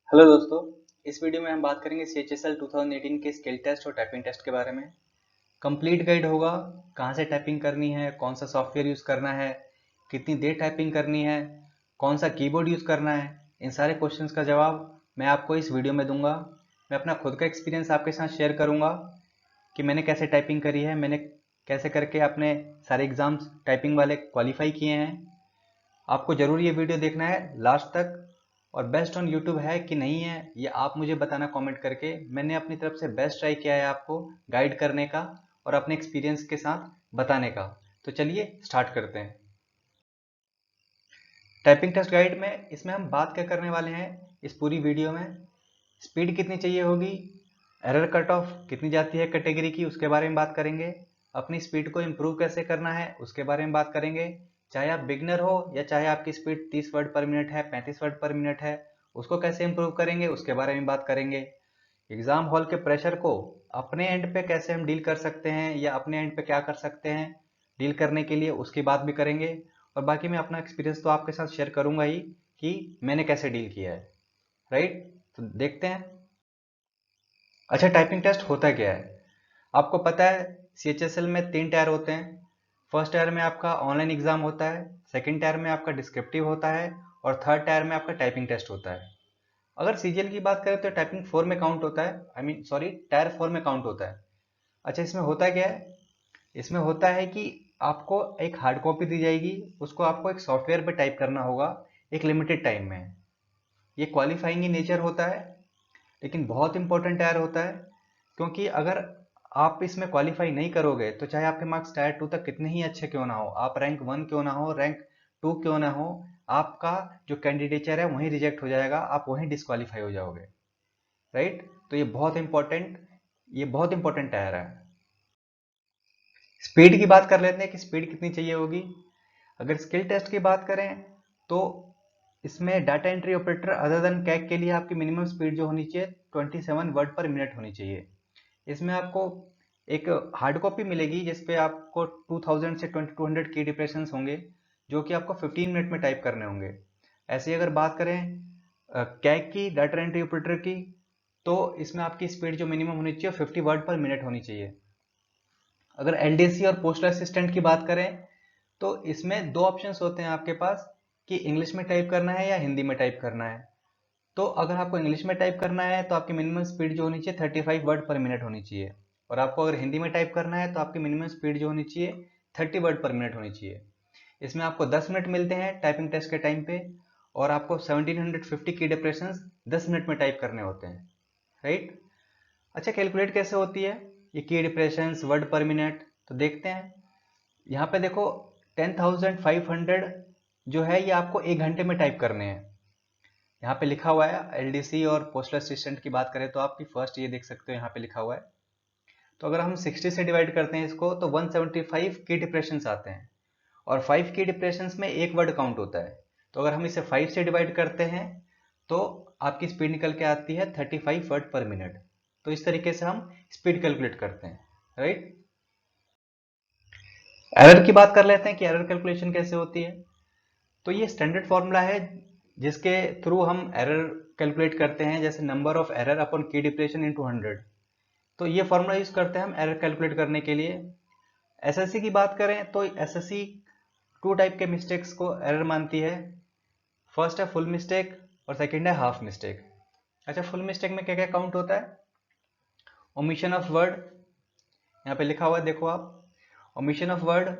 Hello दोस्तों। इस video में हम बात करेंगे CHSL 2018 के स्किल टेस्ट और टाइपिंग टेस्ट के बारे में। कंप्लीट गाइड होगा, कहाँ से टाइपिंग करनी है, कौन सा सॉफ्टवेयर यूज़ करना है, कितनी देर टाइपिंग करनी है, कौन सा कीबोर्ड यूज़ करना है, इन सारे क्वेश्चंस का जवाब मैं आपको इस वीडियो में दूंगा। मैं अपना खुद का एक्सपीरियंस आपके साथ शेयर करूंगा कि मैंने कैसे टाइपिंग करी है, मैंने कैसे करके अपने सारे एग्ज़ाम्स टाइपिंग वाले क्वालिफाई किए हैं। आपको ज़रूर ये वीडियो देखना है लास्ट तक, और बेस्ट ऑन यूट्यूब है कि नहीं है ये आप मुझे बताना कमेंट करके। मैंने अपनी तरफ से बेस्ट ट्राई किया है आपको गाइड करने का और अपने एक्सपीरियंस के साथ बताने का। तो चलिए स्टार्ट करते हैं टाइपिंग टेस्ट गाइड में। इसमें हम बात क्या करने वाले हैं इस पूरी वीडियो में, स्पीड कितनी चाहिए होगी, एरर कट ऑफ कितनी जाती है कैटेगरी की, उसके बारे में बात करेंगे। अपनी स्पीड को इम्प्रूव कैसे करना है उसके बारे में बात करेंगे। चाहे आप बिगनर हो या चाहे आपकी स्पीड 30 वर्ड पर मिनट है, 35 वर्ड पर मिनट है, उसको कैसे इम्प्रूव करेंगे उसके बारे में बात करेंगे। एग्जाम हॉल के प्रेशर को अपने एंड पे कैसे हम डील कर सकते हैं या अपने एंड पे क्या कर सकते हैं डील करने के लिए, उसकी बात भी करेंगे। और बाकी मैं अपना एक्सपीरियंस तो आपके साथ शेयर करूंगा ही कि मैंने कैसे डील किया है। राइट, तो देखते हैं। अच्छा, टाइपिंग टेस्ट होता क्या है? आपको पता है CHSL में 3 टायर होते हैं। फर्स्ट टायर में आपका ऑनलाइन एग्जाम होता है, सेकंड टायर में आपका डिस्क्रिप्टिव होता है, और थर्ड टायर में आपका टाइपिंग टेस्ट होता है। अगर CGL की बात करें तो टाइपिंग 4 में काउंट होता है, आई मीन सॉरी, टायर 4 में काउंट होता है। अच्छा, इसमें होता क्या है? इसमें होता है कि आपको एक हार्ड कॉपी दी जाएगी, उसको आपको एक सॉफ्टवेयर पे टाइप करना होगा एक लिमिटेड टाइम में। ये क्वालिफाइंग इन नेचर होता है, लेकिन बहुत इंपॉर्टेंट टायर होता है। क्योंकि अगर आप इसमें क्वालिफाई नहीं करोगे तो चाहे आपके मार्क्स टायर 2 तक कितने ही अच्छे क्यों ना हो, आप रैंक 1 क्यों ना हो, रैंक 2 क्यों ना हो, आपका जो कैंडिडेचर है वहीं रिजेक्ट हो जाएगा, आप वहीं डिस्क्वालीफाई हो जाओगे। राइट, तो ये बहुत इंपॉर्टेंट टायर है। स्पीड की बात कर लेते हैं कि स्पीड कितनी चाहिए होगी। अगर स्किल टेस्ट की बात करें तो इसमें data entry operator other than CAG के लिए आपकी मिनिमम स्पीड जो होनी चाहिए 27 वर्ड पर मिनट होनी चाहिए। इसमें आपको एक हार्ड कॉपी मिलेगी जिसपे आपको 2000 से 2200 की डिप्रेशंस होंगे, जो कि आपको 15 मिनट में टाइप करने होंगे। ऐसे ही अगर बात करें कैग की, डाटा एंट्री ऑपरेटर की, तो इसमें आपकी स्पीड जो मिनिमम होनी चाहिए 50 वर्ड पर मिनट होनी चाहिए। अगर LDC और पोस्टल असिस्टेंट की बात करें तो इसमें दो ऑप्शंस होते हैं आपके पास कि इंग्लिश में टाइप करना है या हिंदी में टाइप करना है। तो अगर आपको इंग्लिश में टाइप करना है तो आपकी मिनिमम स्पीड जो होनी चाहिए 35 वर्ड पर मिनट होनी चाहिए, और आपको अगर हिंदी में टाइप करना है तो आपकी मिनिमम स्पीड जो होनी चाहिए 30 वर्ड पर मिनट होनी चाहिए। इसमें आपको 10 मिनट मिलते हैं टाइपिंग टेस्ट के टाइम पे, और आपको 1750 की डिप्रेशंस 10 मिनट में टाइप करने होते हैं। राइट। अच्छा, कैलकुलेट कैसे होती है ये की डिप्रेशंस वर्ड पर मिनट? तो देखते हैं। यहाँ पे देखो, 10,500 जो है ये आपको 1 घंटे में टाइप करने हैं। यहाँ पे लिखा हुआ है। LDC और पोस्टल असिस्टेंट की बात करें तो आपकी फर्स्ट ये देख सकते हो यहाँ पे लिखा हुआ है। तो अगर हम 60 से डिवाइड करते हैं इसको तो 175 की डिप्रेशंस आते हैं, और 5 की डिप्रेशंस में एक वर्ड काउंट होता है। तो अगर हम इसे 5 से डिवाइड करते हैं तो आपकी स्पीड निकल के आती है 35 वर्ड पर मिनट। तो इस तरीके से हम स्पीड कैलकुलेट करते हैं। राइट। एरर की बात कर लेते हैं कि एरर कैलकुलेशन कैसे होती है। तो ये स्टैंडर्ड फॉर्मूला है जिसके थ्रू हम एरर कैलकुलेट करते हैं, जैसे नंबर ऑफ एरर अपॉन की डिप्रेशन इंटू 100। तो ये फॉर्मूला यूज करते हैं हम एरर कैलकुलेट करने के लिए। SSC की बात करें तो SSC 2 टाइप के मिस्टेक्स को एरर मानती है। फर्स्ट है फुल मिस्टेक और सेकंड है हाफ मिस्टेक। अच्छा, फुल मिस्टेक में क्या क्या काउंट होता है? ओमिशन ऑफ वर्ड, यहाँ पे लिखा हुआ है देखो आप, omission of word,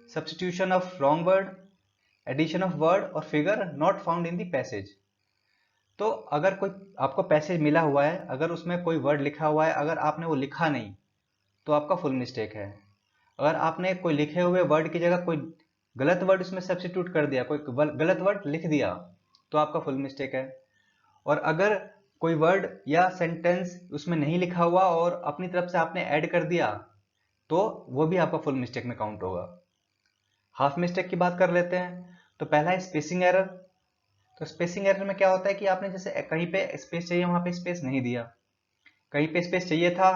substitution of wrong word, addition of word और figure not found in the passage. तो अगर कोई आपको पैसेज मिला हुआ है, अगर उसमें कोई वर्ड लिखा हुआ है, अगर आपने वो लिखा नहीं तो आपका फुल मिस्टेक है। अगर आपने कोई लिखे हुए वर्ड की जगह कोई गलत वर्ड उसमें सब्स्टिट्यूट कर दिया, कोई गलत वर्ड लिख दिया, तो आपका फुल मिस्टेक है। और अगर कोई वर्ड या सेंटेंस उसमें नहीं लिखा हुआ और अपनी तरफ से आपने ऐड कर दिया तो वो भी आपका फुल मिस्टेक में काउंट होगा। हाफ मिस्टेक की बात कर लेते हैं। तो पहला है स्पेसिंग एरर। तो स्पेसिंग एरर में क्या होता है कि आपने जैसे कहीं पे स्पेस चाहिए वहां पे स्पेस नहीं दिया, कहीं पे स्पेस चाहिए था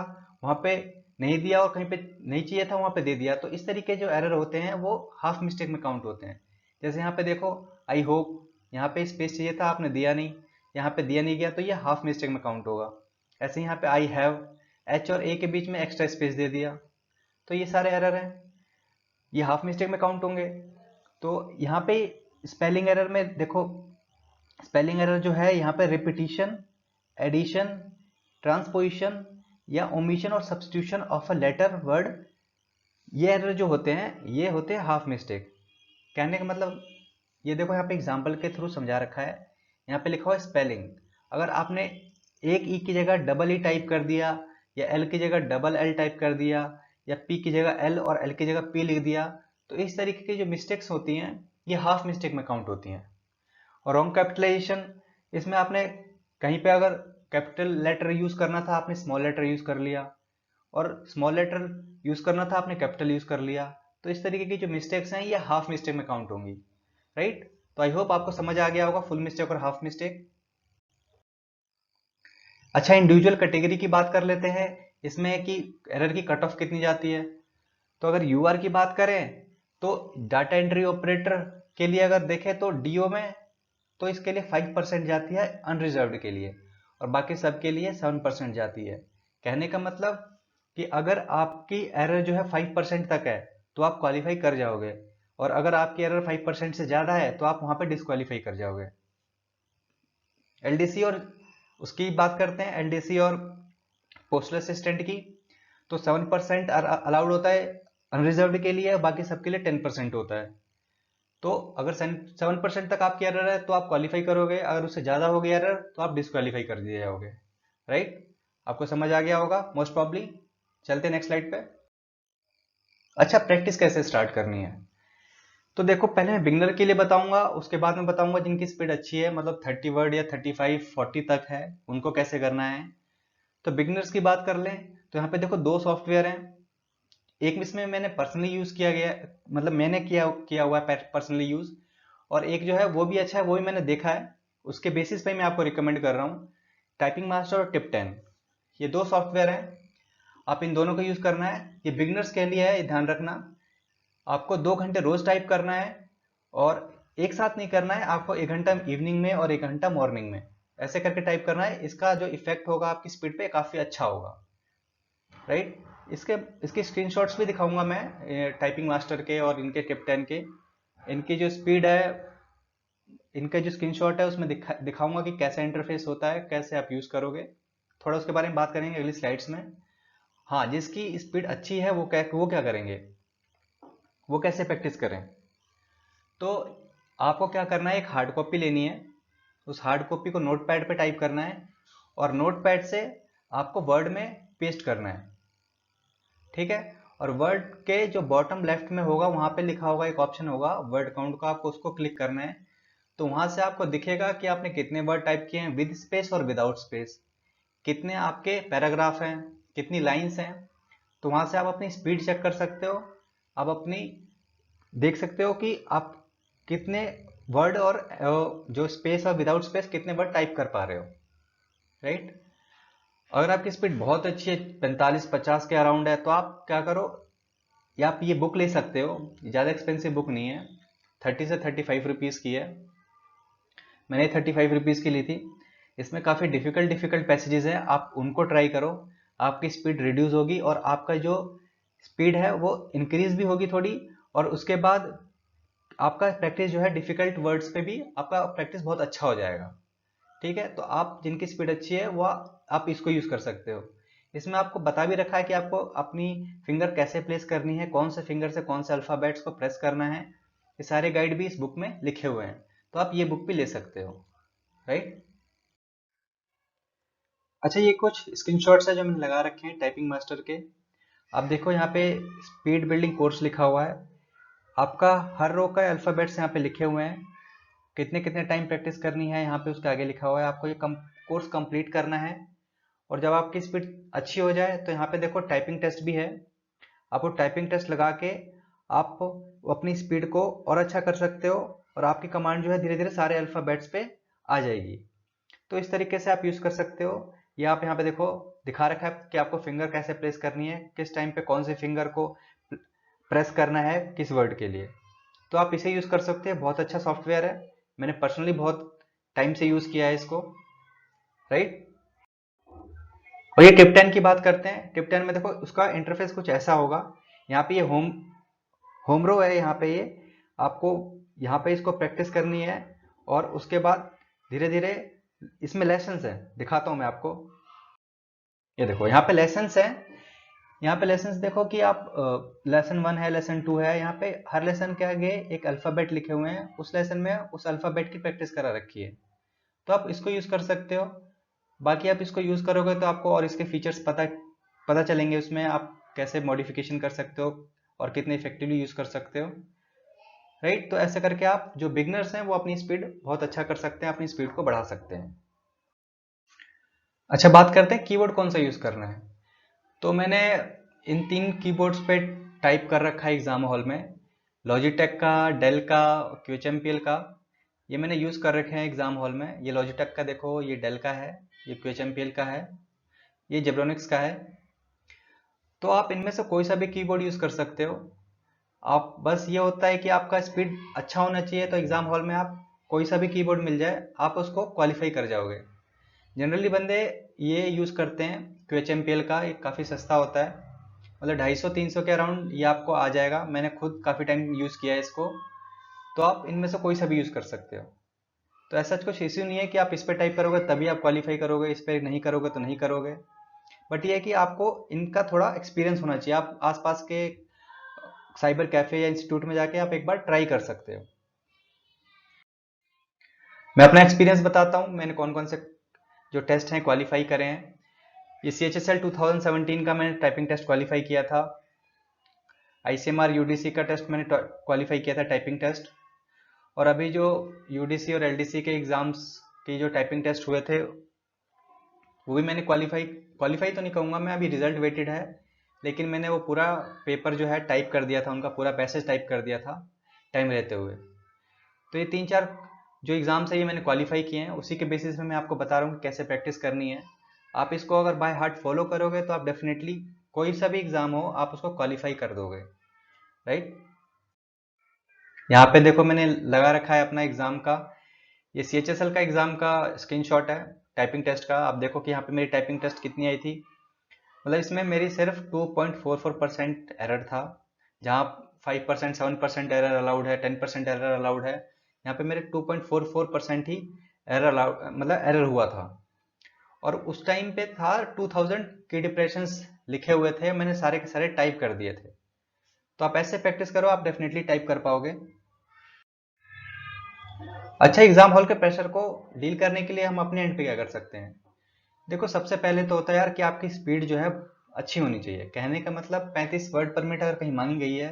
वहां पे नहीं दिया, और कहीं पे नहीं चाहिए था वहां पे दे दिया। तो इस तरीके जो एरर होते हैं वो हाफ मिस्टेक में काउंट होते हैं। जैसे यहाँ पे देखो, आई होप, यहाँ पे स्पेस चाहिए था आपने दिया नहीं, यहाँ पे दिया नहीं गया तो ये हाफ मिस्टेक में काउंट होगा। ऐसे यहाँ पे आई हैव, एच और ए के बीच में एक्स्ट्रा स्पेस दे दिया, तो ये सारे एरर हैं, ये हाफ मिस्टेक में काउंट होंगे। तो यहाँ पे स्पेलिंग एरर में देखो, स्पेलिंग एरर जो है यहाँ पे रिपीटिशन, एडिशन, ट्रांसपोजिशन या ओमिशन और substitution of a letter word, ये एरर जो होते हैं ये होते हैं हाफ मिस्टेक। कहने का मतलब, ये देखो यहाँ पे एग्जाम्पल के थ्रू समझा रखा है। यहाँ पे लिखा हुआ है स्पेलिंग, अगर आपने एक ई की जगह डबल ई टाइप कर दिया, या एल की जगह डबल एल टाइप कर दिया, या पी की जगह एल और एल की जगह पी लिख दिया, तो इस तरीके की जो मिस्टेक्स होती हैं ये हाफ मिस्टेक में काउंट होती हैं। और रॉन्ग कैपिटलाइजेशन, इसमें आपने कहीं पे अगर कैपिटल लेटर यूज करना था आपने स्मॉल लेटर यूज कर लिया, और स्मॉल लेटर यूज करना था आपने कैपिटल यूज कर लिया, तो इस तरीके की जो मिस्टेक्स हैं ये हाफ मिस्टेक में काउंट होंगी, राइट। तो आई होप आपको समझ आ गया होगा फुल मिस्टेक और हाफ मिस्टेक। अच्छा, इंडिविजुअल कैटेगरी की बात कर लेते हैं, इसमें कि एरर की कट ऑफ कितनी जाती है। तो अगर यूआर की बात करें तो डाटा एंट्री ऑपरेटर के लिए अगर देखें तो डीओ में तो इसके लिए 5% जाती है अनरिजर्व्ड के लिए, और बाकी सब के लिए 7% जाती है। कहने का मतलब कि अगर आपकी एरर जो है 5% तक है तो आप क्वालिफाई कर जाओगे, और अगर आपकी एरर 5% से ज्यादा है तो आप वहां पे डिस्क्वालीफाई कर जाओगे। एलडीसी और उसकी बात करते हैं, एलडीसी और पोस्टल असिस्टेंट की, तो 7% अलाउड होता है अनरिजर्व्ड के लिए, बाकी सबके लिए 10% होता है। तो अगर 7% तक आपकी एरर है तो आप क्वालिफाई करोगे, अगर उससे ज्यादा हो गया एरर तो आप डिस्क्वालीफाई कर दिए जाओगे, राइट। आपको समझ आ गया होगा मोस्ट प्रॉब्ली। चलते हैं नेक्स्ट स्लाइड पे। अच्छा, प्रैक्टिस कैसे स्टार्ट करनी है, तो देखो पहले मैं बिगनर के लिए बताऊंगा, उसके बाद में बताऊंगा जिनकी स्पीड अच्छी है, मतलब 30 वर्ड या 35-40 तक है, उनको कैसे करना है। तो बिगनर्स की बात कर लें तो यहाँ पे देखो दो सॉफ्टवेयर हैं, एक इसमें मैंने पर्सनली यूज किया गया, मतलब मैंने किया हुआ है पर्सनली यूज, और एक जो है वो भी अच्छा है, वो भी मैंने देखा है, उसके बेसिस पे मैं आपको रिकमेंड कर रहा हूँ, टाइपिंग मास्टर और टिप 10। ये दो सॉफ्टवेयर हैं, आप इन दोनों को यूज करना है। ये बिगनर्स के लिए है, ये ध्यान रखना। आपको 2 घंटे रोज टाइप करना है, और एक साथ नहीं करना है, आपको 1 घंटा इवनिंग में और 1 घंटा मॉर्निंग में, ऐसे करके टाइप करना है। इसका जो इफेक्ट होगा आपकी स्पीड पे काफी अच्छा होगा, राइट। इसके स्क्रीनशॉट्स भी दिखाऊंगा मैं, टाइपिंग मास्टर के और इनके टिप 10 के, इनकी जो स्पीड है, इनका जो स्क्रीनशॉट है उसमें दिखाऊंगा कि कैसा इंटरफेस होता है, कैसे आप यूज करोगे। थोड़ा उसके बारे में बात करेंगे अगली स्लाइड्स में। हाँ, जिसकी स्पीड अच्छी है वो क्या करेंगे, वो कैसे प्रैक्टिस करें। तो आपको क्या करना है, एक हार्ड कॉपी लेनी है, उस हार्ड कॉपी को नोटपैड पे टाइप करना है, और नोटपैड से आपको वर्ड में पेस्ट करना है, ठीक है। और वर्ड के जो बॉटम लेफ्ट में होगा वहां पे लिखा होगा, एक ऑप्शन होगा वर्ड काउंट का, आपको उसको क्लिक करना है। तो वहां से आपको दिखेगा कि आपने कितने वर्ड टाइप किए हैं, विद स्पेस और विदाउट स्पेस, कितने आपके पैराग्राफ हैं, कितनी लाइंस हैं। तो वहां से आप अपनी स्पीड चेक कर सकते हो, आप अपनी देख सकते हो कि आप कितने वर्ड और जो स्पेस और विदाउट स्पेस कितने वर्ड टाइप कर पा रहे हो, राइट। अगर आपकी स्पीड बहुत अच्छी है, 45-50 के अराउंड है, तो आप क्या करो, या आप ये बुक ले सकते हो, ज़्यादा एक्सपेंसिव बुक नहीं है, 30 से 35 रुपीज़ की है, मैंने 35 रुपीज़ की ली थी। इसमें काफ़ी डिफिकल्ट पैसेजेस हैं, आप उनको ट्राई करो, आपकी स्पीड रिड्यूस होगी, और आपका जो स्पीड है वो इंक्रीज भी होगी थोड़ी, और उसके बाद आपका प्रैक्टिस जो है डिफिकल्ट वर्ड्स पे भी आपका प्रैक्टिस बहुत अच्छा हो जाएगा, ठीक है। तो आप जिनकी स्पीड अच्छी है वो आप इसको यूज कर सकते हो। इसमें आपको बता भी रखा है कि आपको अपनी फिंगर कैसे प्लेस करनी है, कौन से फिंगर से कौन से अल्फाबेट्स को प्रेस करना है, ये सारे गाइड भी इस बुक में लिखे हुए हैं, तो आप ये बुक भी ले सकते हो, राइट। अच्छा, ये कुछ स्क्रीनशॉट्स है जो मैंने लगा रखे हैं टाइपिंग मास्टर के। आप देखो यहाँ पे स्पीड बिल्डिंग कोर्स लिखा हुआ है, आपका हर रो का अल्फाबेट्स यहाँ पे लिखे हुए हैं, कितने कितने टाइम प्रैक्टिस करनी है यहाँ पे उसके आगे लिखा हुआ है, आपको ये कोर्स कंप्लीट करना है। और जब आपकी स्पीड अच्छी हो जाए तो यहाँ पे देखो टाइपिंग टेस्ट भी है, आप वो टाइपिंग टेस्ट लगा के आप अपनी स्पीड को और अच्छा कर सकते हो, और आपकी कमांड जो है धीरे धीरे सारे अल्फाबेट्स पे आ जाएगी। तो इस तरीके से आप यूज कर सकते हो। ये आप यहाँ पे देखो दिखा रखा है कि आपको फिंगर कैसे प्लेस करनी है, किस टाइम पे कौन से फिंगर को प्रेस करना है किस वर्ड के लिए, तो आप इसे यूज कर सकते हैं। बहुत अच्छा सॉफ्टवेयर है, मैंने पर्सनली बहुत टाइम से यूज किया है इसको, राइट। और ये टिप 10 की बात करते हैं। टिप 10 में देखो उसका इंटरफेस कुछ ऐसा होगा। यहाँ पे ये होम रो है, यहाँ पे ये आपको यहाँ पे इसको प्रैक्टिस करनी है, और उसके बाद धीरे धीरे इसमें लेसन्स है, दिखाता हूं मैं आपको। ये देखो यहाँ पे लेसन्स है। यहाँ पे लेसन्स देखो कि आप लेसन 1 है, लेसन 2 है, यहाँ पे हर लेसन के आगे एक अल्फाबेट लिखे हुए हैं। उस लेसन में उस अल्फाबेट की प्रैक्टिस करा रखी है, तो आप इसको यूज कर सकते हो। बाकी आप इसको यूज करोगे तो आपको और इसके फीचर्स पता चलेंगे, उसमें आप कैसे मॉडिफिकेशन कर सकते हो और कितने इफेक्टिवली यूज कर सकते हो, राइट। तो ऐसे करके आप जो बिगनर्स हैं वो अपनी स्पीड बहुत अच्छा कर सकते हैं, अपनी स्पीड को बढ़ा सकते हैं। अच्छा, बात करते हैं कीबोर्ड कौन सा यूज करना है। तो मैंने इन 3 कीबोर्ड्स पे टाइप कर रखा है एग्जाम हॉल में। लॉजिटेक का, डेल का, क्यूएचएमपीएल का, ये मैंने यूज कर रखे हैं एग्जाम हॉल में। ये लॉजिटेक का देखो, ये डेल का है, ये क्यूएचएमपीएल का है, ये जेब्रोनिक्स का है। तो आप इनमें से कोई सा भी कीबोर्ड यूज कर सकते हो। आप बस ये होता है कि आपका स्पीड अच्छा होना चाहिए, तो एग्जाम हॉल में आप कोई सा भी कीबोर्ड मिल जाए आप उसको क्वालिफाई कर जाओगे। जनरली बंदे ये यूज करते हैं क्यूएचएमपीएल का, ये काफ़ी सस्ता होता है, मतलब 250-300 के अराउंड ये आपको आ जाएगा। मैंने खुद काफ़ी टाइम यूज़ किया है इसको। तो आप इनमें से कोई सा भी यूज़ कर सकते हो। तो ऐसा कुछ इश्यू नहीं है कि आप इस पर टाइप करोगे तभी आप क्वालिफाई करोगे, इस पर नहीं करोगे तो नहीं करोगे। बट ये है कि आपको इनका थोड़ा एक्सपीरियंस होना चाहिए। आप आसपास के साइबर कैफे या इंस्टीट्यूट में जाके आप एक बार ट्राई कर सकते हो। मैं अपना एक्सपीरियंस बताता हूँ, मैंने कौन कौन से जो टेस्ट हैं क्वालिफाई करे हैं। ये CHSL 2017 का मैंने टाइपिंग टेस्ट क्वालिफाई किया था। ICMR UDC का टेस्ट मैंने क्वालिफाई किया था, टाइपिंग टेस्ट। और अभी जो UDC और LDC के एग्जाम्स के जो टाइपिंग टेस्ट हुए थे वो भी मैंने क्वालिफाई तो नहीं कहूँगा मैं, अभी रिजल्ट वेटेड है, लेकिन मैंने वो पूरा पेपर जो है टाइप कर दिया था, उनका पूरा पैसेज टाइप कर दिया था टाइम रहते हुए। तो ये 3-4 जो एग्जाम्स है ये मैंने क्वालिफाई किए हैं, उसी के बेसिस पे मैं आपको बता रहा हूँ कैसे प्रैक्टिस करनी है। आप इसको अगर बाय हार्ट फॉलो करोगे तो आप डेफिनेटली कोई सा भी एग्जाम हो आप उसको क्वालिफाई कर दोगे, राइट। यहाँ पे देखो मैंने लगा रखा है अपना एग्जाम का, ये CHSL का एग्जाम का स्क्रीनशॉट है टाइपिंग टेस्ट का। आप देखो कि यहाँ पे मेरी टाइपिंग टेस्ट कितनी आई थी। मतलब इसमें मेरी सिर्फ 2.44% एरर था, जहाँ 5% 7% एरर अलाउड है, 10% एरर अलाउड है। यहाँ पे मेरे 2.44% ही एरर अलाउड, मतलब एरर हुआ था। और उस टाइम पे था 2000 की डिप्रेशंस लिखे हुए थे, मैंने सारे के सारे टाइप कर दिए थे। तो आप ऐसे प्रैक्टिस करो, आप डेफिनेटली टाइप कर पाओगे। अच्छा, एग्जाम हॉल के प्रेशर को डील करने के लिए हम अपने एंड पे क्या कर सकते हैं। देखो सबसे पहले तो होता है यार कि आपकी स्पीड जो है अच्छी होनी चाहिए। कहने का मतलब 35 वर्ड पर मिनट अगर कहीं मांगी गई है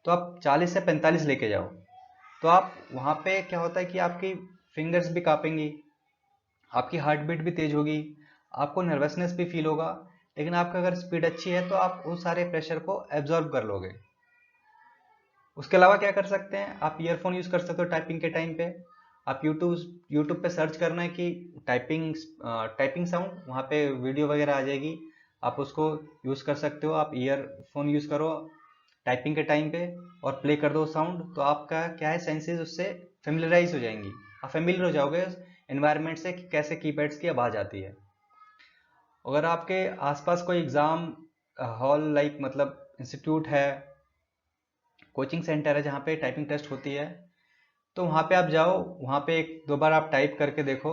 तो आप 40 से 45 लेके जाओ। तो आप वहाँ पे क्या होता है कि आपकी फिंगर्स भी कांपेंगी, आपकी हार्ट बीट भी तेज होगी, आपको नर्वसनेस भी फील होगा। लेकिन आपका अगर स्पीड अच्छी है तो आप उस सारे प्रेशर को एब्जॉर्ब कर लोगे। उसके अलावा क्या कर सकते हैं, आप ईयरफोन यूज कर सकते हो टाइपिंग के टाइम पे। आप यूट्यूब पे सर्च करना है कि टाइपिंग साउंड, वहाँ पे वीडियो वगैरह आ जाएगी, आप उसको यूज कर सकते हो। आप ईयरफोन यूज करो टाइपिंग के टाइम पे और प्ले कर दो साउंड, तो आपका क्या है, सेंसेस उससे फेमिलराइज हो जाएंगी, आप फेमिलियर हो जाओगे एनवायरनमेंट से कि कैसे कीपैड्स की आवाज़ आती है। अगर आपके आसपास कोई एग्ज़ाम हॉल लाइक मतलब इंस्टीट्यूट है, कोचिंग सेंटर है जहाँ पे टाइपिंग टेस्ट होती है, तो वहाँ पे आप जाओ, वहाँ पे एक दो बार आप टाइप करके देखो,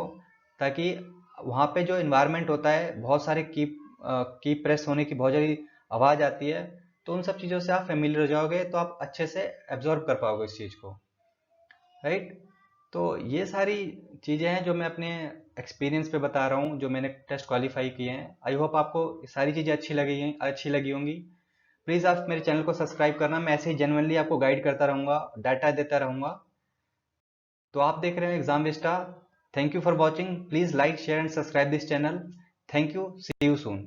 ताकि वहाँ पे जो इन्वायरमेंट होता है बहुत सारे की प्रेस होने की बहुत सारी आवाज़ आती है, तो उन सब चीज़ों से आप फेमिलियर हो जाओगे, तो आप अच्छे से एब्जॉर्ब कर पाओगे इस चीज़ को, राइट। तो ये सारी चीज़ें हैं जो मैं अपने एक्सपीरियंस पे बता रहा हूँ, जो मैंने टेस्ट क्वालिफाई किए हैं। आई होप आपको ये सारी चीज़ें अच्छी लगी होंगी। प्लीज़ आप मेरे चैनल को सब्सक्राइब करना, मैं ऐसे ही जेन्युइनली आपको गाइड करता रहूँगा, डाटा देता रहूँगा। तो आप देख रहे हैं exam vista. Thank you for watching, please like share and subscribe this channel. Thank you, see you soon.